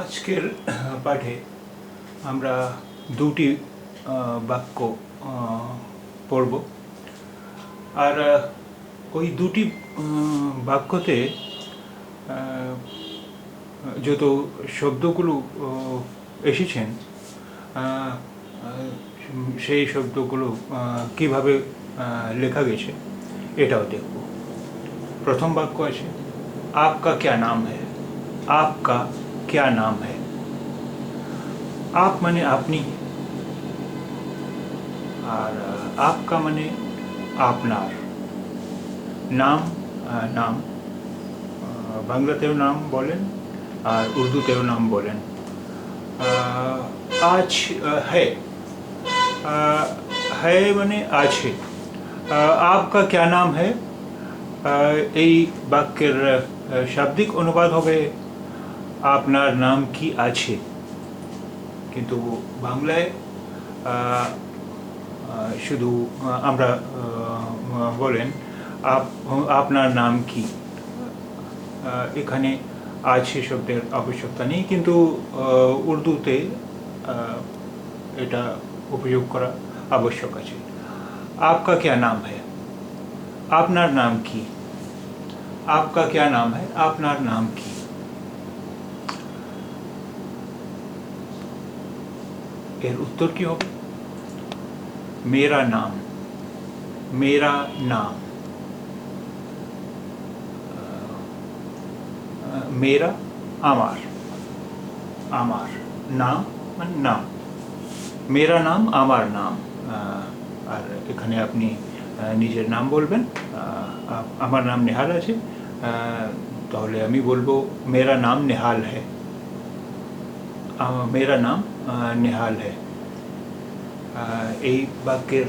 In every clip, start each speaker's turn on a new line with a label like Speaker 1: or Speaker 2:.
Speaker 1: আজকের পাঠে আমরা দুটি বাক্য পড়ব। আর ওই দুটি বাক্যতে যত শব্দগুলো এসেছেন সেই শব্দগুলো কিভাবে লেখা গেছে এটাও দেখব। প্রথম বাক্য আছে, आपका क्या नाम है। आपका क्या नाम है। आप माने আপনি, আর आपका মানে আপনার। নাম নাম বাংলাতেও নাম বলেন আর উর্দুতেও নাম বলেন। আজ है মানে আছে। आपका क्या नाम है এই বাক্যের শাব্দিক অনুবাদ হবে আপনার নাম কি আছে, কিন্তু বাংলায় শুধু আমরা বলেন আপনার নাম কি। এখানে আছে শব্দের আবশ্যকতা নেই, কিন্তু উর্দুতে এটা উপযোগ করা আবশ্যক আছে। आपका क्या नाम है, আপনার নাম কি। आपका क्या नाम है, আপনার নাম কি। এর উত্তর কি হবে? मेरा नाम। मेरा नाम। मेरा আমার, আমার নাম মানে নাম। मेरा नाम আমার নাম। আর এখানে আপনি নিজের নাম বলবেন। আমার নাম নেহাল আছে, তাহলে আমি বলবো मेरा नाम नेहाल है। मेरा नाम नेहाल है। এই বাক্যের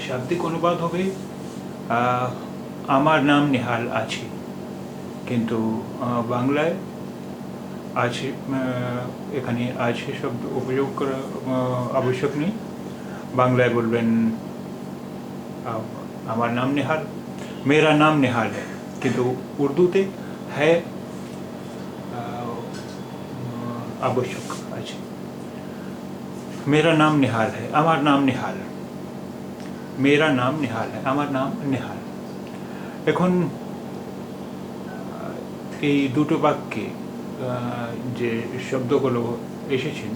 Speaker 1: শাব্দিক অনুবাদ হবে আমার নাম নেহাল আছে, কিন্তু বাংলায় আছে এখানে আছে শব্দ উপযোগ করা আবশ্যক নেই। বাংলায় বলবেন আমার নাম নেহাল, मेरा नाम नेहाल है, কিন্তু উর্দুতে है আবশ্যক আছে। मेरा नाम नेहाल है, আমার নাম নেহাল। मेरा नाम नेहाल है, আমার নাম নেহাল। এখন এই দুটো বাক্যে যে শব্দগুলো এসেছেন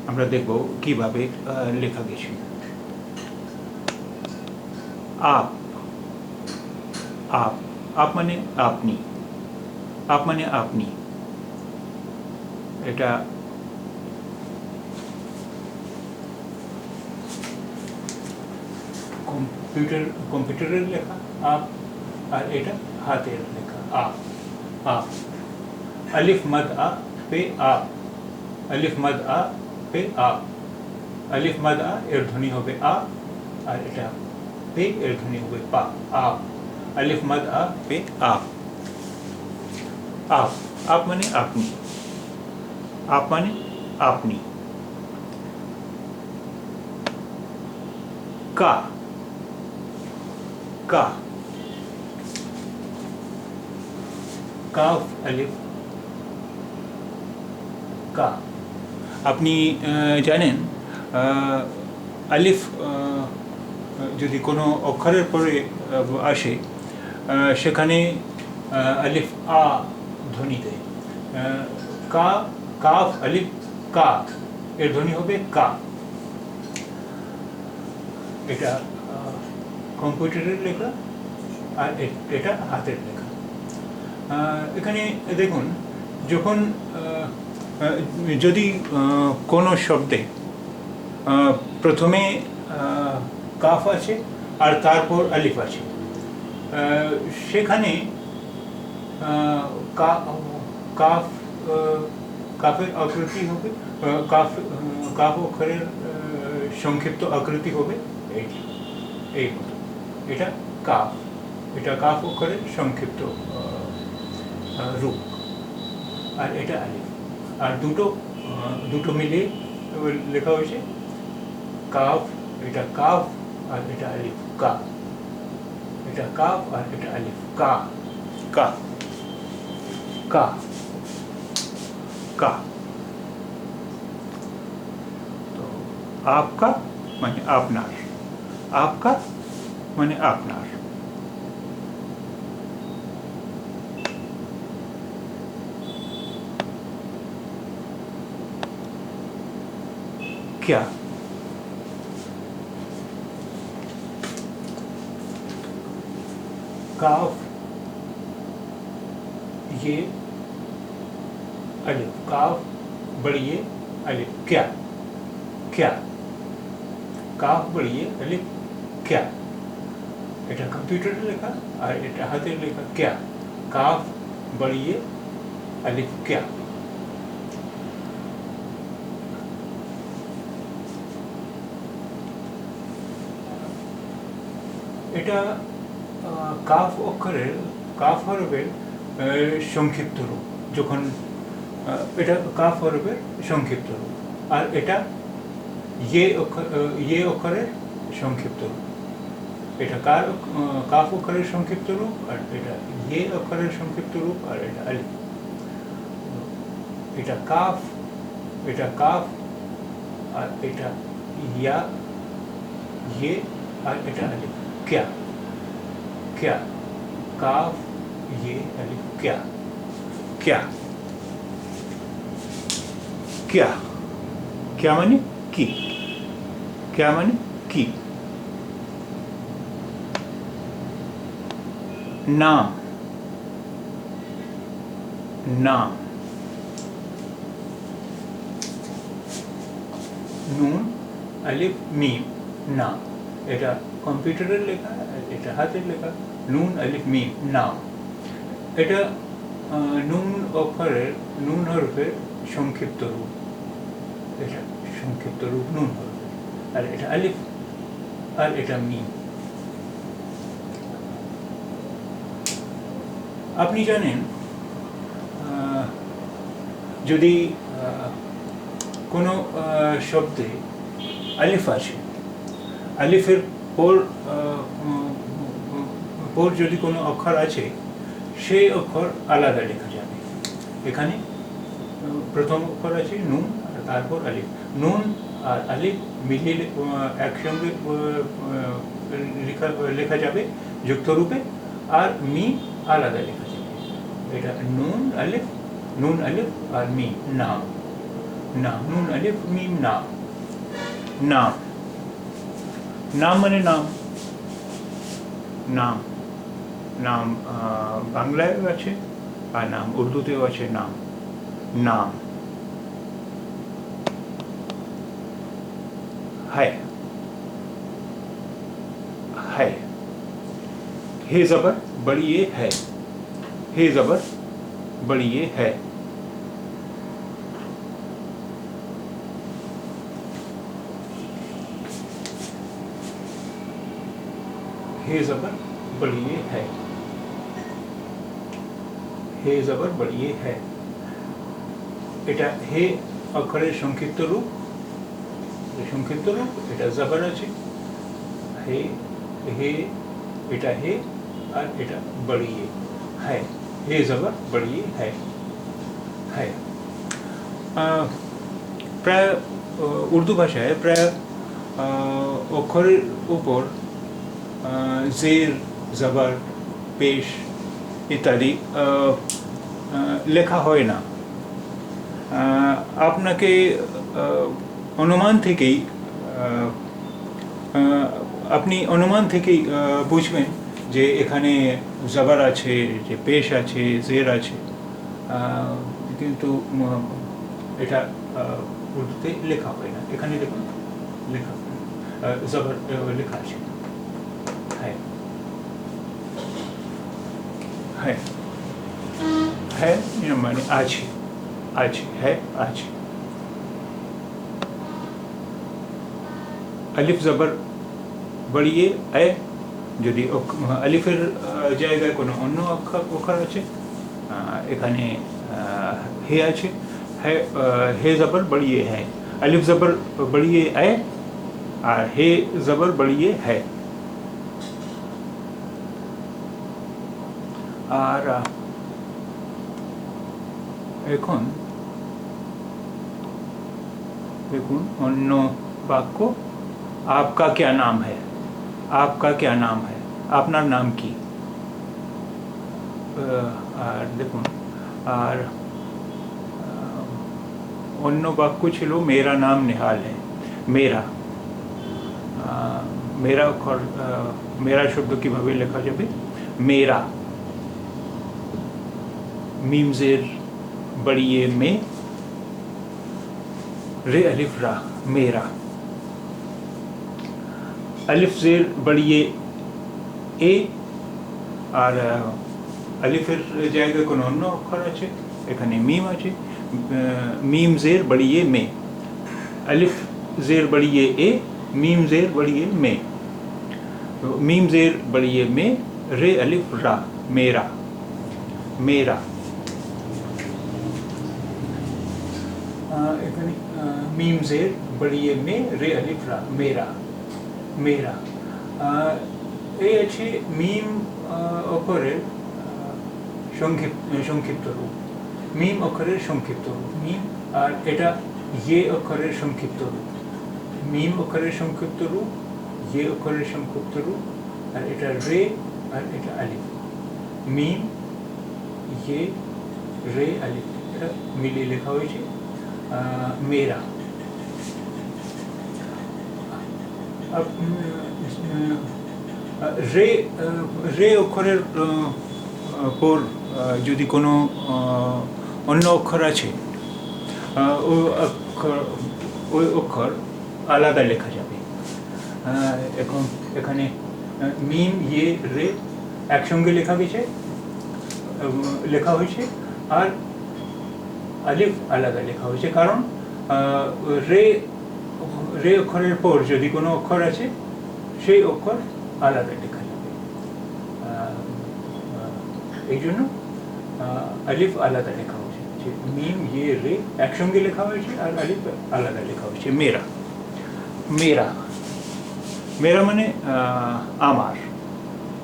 Speaker 1: আমরা দেখব কিভাবে লেখা গেছে। आप। आप। आप মানে আপনি। आप মানে আপনি। এটা কম্পিউটারের লেখা आप, আর এটা হাতের লেখা आप। आप। अलिफ मद आ पे आप। अलिफ मद आ पे आप। अलिफ मद आ এর ধ্বনি হবে আ, আর এটা पे এর ধ্বনি হবে পা। आप। अलिफ मद आ पे आप। आप। आप মানে আপনি। आप মানে আপনি। का। का। काफ अलिफ का। আপনি জানেন আলিফ যদি কোনো অক্ষরের পরে আসে সেখানে আলিফ আ ধ্বনি দেয়। কা, কাফ আলিফ কা এর ধ্বনি হবে কা। এটা কম্পিউটারের লেখা আর এটা হাতের লেখা। এখানে দেখুন, যখন যদি কোনো শব্দে প্রথমে কাফ আছে আর তারপর আলিফ আছে, সেখানে কাফ কাফের আকৃতি হবে, কাফ অক্ষরের সংক্ষিপ্ত আকৃতি হবে এই মতো। এটা কাফ, এটা কাফ অক্ষরের সংক্ষিপ্ত রূপ, আর এটা আলিফ। আর দুটো মিলিয়ে লেখা হয়েছে কাফ। এটা কাফ আর এটা আলিফ কা। এটা কাফ আর এটা আলিফ কা। কা। কা। কা। आपका মানে আপনার, आपका মানে আপনার। क्या, काफ ये अलिफ, काफ बढ़िए अलिफ, क्या, क्या, কাফ বাড়িয়ে আলিফ क्या, এটা কম্পিউটারে লেখা আর এটা হাতের লেখা क्या, কাফ বাড়িয়ে আলিফ क्या। এটা কাফ অক্ষরের, কাফ হরফের সংক্ষিপ্ত রূপ। যখন এটা কাফ হরফের সংক্ষিপ্ত রূপ, আর এটা ये অক্ষরের সংক্ষিপ্ত রূপ। এটা কাফ অক্ষরের সংক্ষিপ্ত রূপ, আর এটা ये অক্ষরের সংক্ষিপ্ত রূপ, আর এটা আলিফ। এটা কাফ, এটা কাফ, আর এটা ইয়া, ये, আর এটা আলিফ। क्या, क्या, काफ ये अलिफ क्या, क्या, क्या, क्या माने की, क्या माने की। नाम, नाम, নুন আলিফ মিম নাম। এটা কম্পিউটারের লেখা, এটা হাতের লেখা। নুন আলিফ মিম নাম। এটা নুন অক্ষরের, নুন হরফের সংক্ষিপ্ত রূপ। এটা সংক্ষিপ্ত রূপ নুন হরফের, আর এটা আলিফ, আর এটা মিম। আপনি জানেন যদি কোনো শব্দে আলিফ আছে, আলিফের পর যদি কোনো অক্ষর আছে, সেই অক্ষর আলাদা লেখা যাবে। এখানে প্রথম অক্ষর আছে নুন, আর তারপর আলিফ। নুন আর আলিফ মিলিয়ে একসঙ্গে লেখা যাবে যুক্ত রূপে, আর মিম আলাদা লেখা যাবে। এটা নুন আলিফ, নুন আলিফ আর মিম নাম, নাম, নুন আলিফ মিম নাম, নাম। নাম মানে নাম, নাম, নাম বাংলায়ও আছে আর নাম উর্দুতেও আছে নাম, নাম। है, है, हे जबर बड़ी ये है, हे जबर बड़ी ये है। हे जबर बड़ी ये है, हे जबर बड़ी ये है। এটা হে অক্ষরের সংক্ষিপ্ত রূপ, সংক্ষিপ্ত রূপ। এটা জবর আছে, হে, হে, এটা হে, আর এটা বড়িয়ে है, হে জবর বড়িয়ে है, है। প্রায় উর্দু ভাষায় প্রায় অক্ষরের উপর জের, জবর, পেশ ইত্যাদি লেখা হয় না। আপনাকে অনুমান থেকেই, আপনি অনুমান থেকেই বুঝবেন যে এখানে জবর আছে, যে পেশ আছে, জের আছে, কিন্তু এটা উর্দুতে লেখা হয় না। এখানে দেখুন লেখা জবর লেখা আছে, है, है, है মানে আছে, আছে, है, আছে। আলিফ জবর বড়িয়ে এ, যদি আলিফের জায়গায় কোনো অন্য অক্ষর আছে, এখানে হে আছে, হে জবর বড়িয়ে है, আলিফ জবর বড়িয়ে এ, আর হে জবর বড়িয়ে है। আর এখন দেখুন অন্য বাক্য आपका क्या नाम है, आपका क्या नाम है, আপনার নাম কি। আর দেখুন, আর অন্য বাক্য ছিল मेरा नाम निहाल है। मेरा मेरा অক্ষর मेरा শব্দ কিভাবে লেখা যাবে, मेरा मीम ज़ेर बड़िए में रे अलिफ रा, मेरा। अलिफ ज़ेर बड़िए ए আর আলিফের জায়গায় কোনো অন্য অক্ষর আছে, এখানে মিম আছে। মিম জের বড়িয়ে মে, अलिफ ज़ेर बड़िए ए, मीम ज़ेर बड़िए में। तो मीम ज़ेर बड़िए में रे अलिफ रा, मेरा, मेरा। এখানে मीम ज़ेर बड़िए में रे अलिफ रा, मेरा, मेरा। এই আছে মিম অক্ষরের সংক্ষিপ্ত রূপ, মিম অক্ষরের সংক্ষিপ্ত রূপ, মিম। আর এটা ইয়ে অক্ষরের সংক্ষিপ্ত রূপ, মিম অক্ষরের সংক্ষিপ্ত রূপ, ইয়ে অক্ষরের সংক্ষিপ্ত রূপ। আর এটা রে, আর এটা আলিফ। মিম, ইয়ে, রে, আলিফ, এটা মিলিয়ে লেখা হয়েছে মেরা। রে অক্ষরের পর যদি কোনো অন্য অক্ষর আছে, ওই অক্ষর আলাদা লেখা যাবে। এখন এখানে মিম, ইয়ে, রে একসঙ্গে লেখা হয়েছে, আর আলিফ আলাদা লেখা হয়েছে, কারণ রে অক্ষরের পর যদি কোনো অক্ষর আছে, সেই অক্ষর আলাদা লেখা যাবে। এই জন্য আলিফ আলাদা লেখা হয়েছে, যে মিম, ইয়ে, রে একসঙ্গে লেখা হয়েছে, আর আলিফ আলাদা লেখা হয়েছে। মেরা, মেরা, মেরা মানে আমার,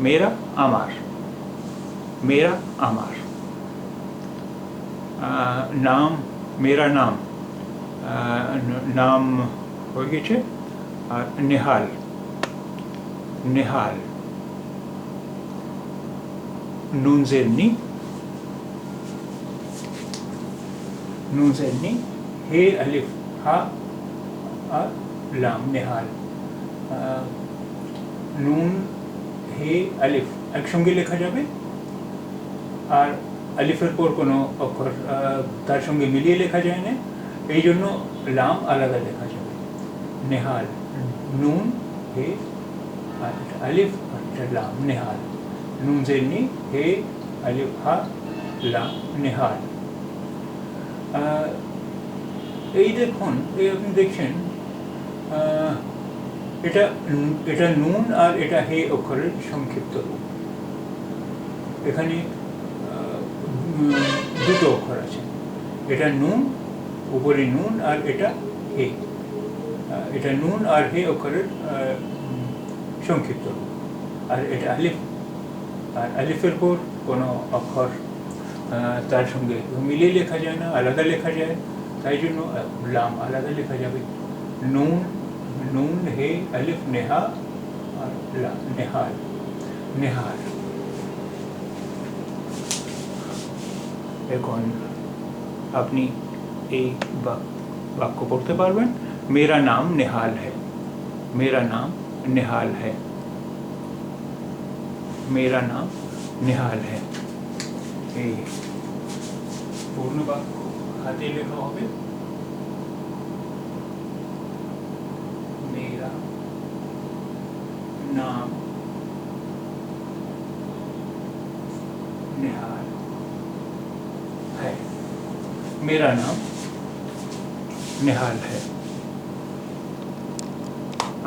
Speaker 1: মেরা আমার, মেরা আমার। নাম, মেরা নাম, নাম হয়ে গেছে। আর নেহাল, নেহাল, নুন জের নি, নুন জের নি, হে আলিফ হা আর লাম, নেহাল। নুন, হে, আলিফ একসঙ্গে লেখা যাবে, আর আলিফের পর কোনো অক্ষর তার সঙ্গে মিলিয়ে লেখা যায় না, এই জন্য লাম আলাদা লেখা যাবে। নেহাল, নুন, হে, আলিফ, লাম, নেহাল। নুন জের নি, হে, আলিফ হা, লাম, নেহাল। এই দেখুন, এই আপনি দেখছেন, এটা নুন আর এটা হে অক্ষরের সংক্ষিপ্ত রূপ। এখানে দুটো অক্ষর আছে, এটা নুন, উপরে নুন, আর এটা হে। এটা নুন আর হে অক্ষরের সংক্ষিপ্ত রূপ। আর এটা আলিফ, আর আলিফের পর কোনো অক্ষর তার সঙ্গে মিলিয়ে লেখা যায় না, আলাদা লেখা যায়, তাই জন্য লাম আলাদা লেখা যাবে। নুন, নুন, হে, আলিফ, নেহা, আর লাম, নেহাল, নেহাল। এখন আপনি এই বাক্য পড়তে পারবেন, मेरा नाम निहाल है, मेरा नाम निहाल है, मेरा नाम निहाल है। এই পূর্ণ বাক্য হাতে লেখা হবে, मेरा नाम निहाल है, मेरा नाम निहाल है।